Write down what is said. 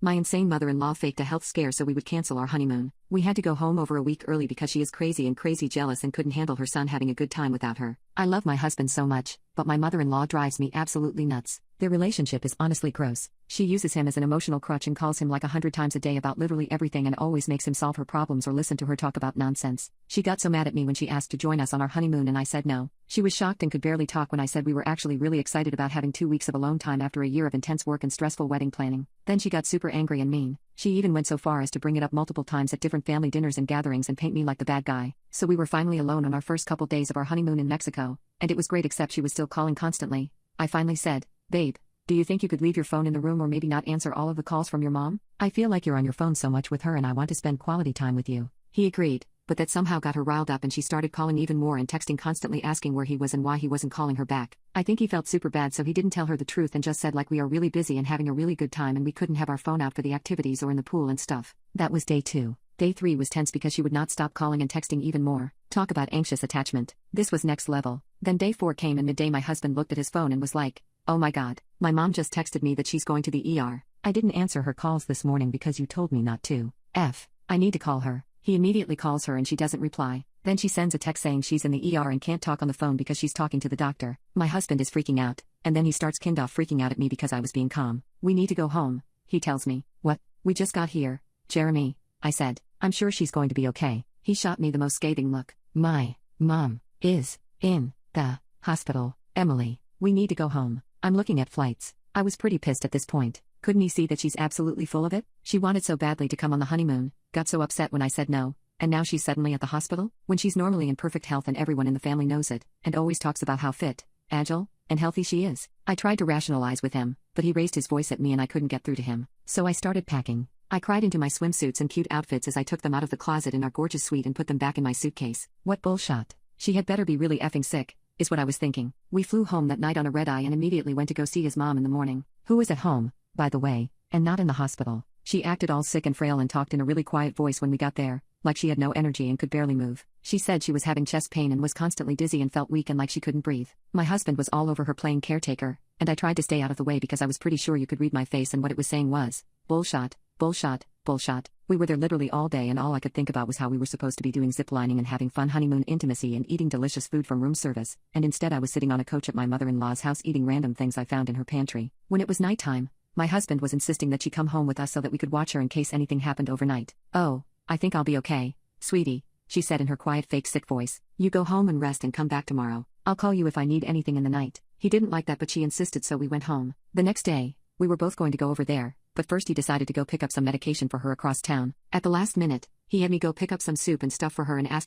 My insane mother-in-law faked a health scare so we would cancel our honeymoon. We had to go home over a week early because she is crazy and crazy jealous and couldn't handle her son having a good time without her. I love my husband so much, but my mother-in-law drives me absolutely nuts. Their relationship is honestly gross. She uses him as an emotional crutch and calls him like 100 times a day about literally everything and always makes him solve her problems or listen to her talk about nonsense. She got so mad at me when she asked to join us on our honeymoon and I said no. She was shocked and could barely talk when I said we were actually really excited about having 2 weeks of alone time after a year of intense work and stressful wedding planning. Then she got super angry and mean. She even went so far as to bring it up multiple times at different family dinners and gatherings and paint me like the bad guy. So we were finally alone on our first couple days of our honeymoon in Mexico, and it was great except she was still calling constantly. I finally said, "Babe, do you think you could leave your phone in the room or maybe not answer all of the calls from your mom? I feel like you're on your phone so much with her and I want to spend quality time with you." He agreed, but that somehow got her riled up and she started calling even more and texting constantly asking where he was and why he wasn't calling her back. I think he felt super bad so he didn't tell her the truth and just said like we are really busy and having a really good time and we couldn't have our phone out for the activities or in the pool and stuff. That was day 2. Day 3 was tense because she would not stop calling and texting even more. Talk about anxious attachment. This was next level. Then day 4 came and midday my husband looked at his phone and was like, "Oh my god, my mom just texted me that she's going to the ER. I didn't answer her calls this morning because you told me not to. I need to call her." He immediately calls her and she doesn't reply. Then she sends a text saying she's in the ER and can't talk on the phone because she's talking to the doctor. My husband is freaking out, and then he starts kind of freaking out at me because I was being calm. "We need to go home," he tells me. "What? We just got here, Jeremy," I said. "I'm sure she's going to be okay." He shot me the most scathing look. "My mom is in the hospital, Emily. We need to go home. I'm looking at flights." I was pretty pissed at this point. Couldn't he see that she's absolutely full of it? She wanted so badly to come on the honeymoon, got so upset when I said no, and now she's suddenly at the hospital? When she's normally in perfect health and everyone in the family knows it, and always talks about how fit, agile, and healthy she is. I tried to rationalize with him, but he raised his voice at me and I couldn't get through to him. So I started packing. I cried into my swimsuits and cute outfits as I took them out of the closet in our gorgeous suite and put them back in my suitcase. What bullshit. She had better be really effing sick, is what I was thinking. We flew home that night on a red-eye and immediately went to go see his mom in the morning, who was at home, by the way, and not in the hospital. She acted all sick and frail and talked in a really quiet voice when we got there, like she had no energy and could barely move. She said she was having chest pain and was constantly dizzy and felt weak and like she couldn't breathe. My husband was all over her playing caretaker, and I tried to stay out of the way because I was pretty sure you could read my face and what it was saying was, bullshit, bullshit, bullshit. We were there literally all day and all I could think about was how we were supposed to be doing ziplining and having fun honeymoon intimacy and eating delicious food from room service, and instead I was sitting on a couch at my mother-in-law's house eating random things I found in her pantry. When it was nighttime, my husband was insisting that she come home with us so that we could watch her in case anything happened overnight. "Oh, I think I'll be okay, sweetie," she said in her quiet fake sick voice. "You go home and rest and come back tomorrow. I'll call you if I need anything in the night." He didn't like that but she insisted so we went home. The next day, we were both going to go over there, but first he decided to go pick up some medication for her across town. At the last minute, he had me go pick up some soup and stuff for her and asked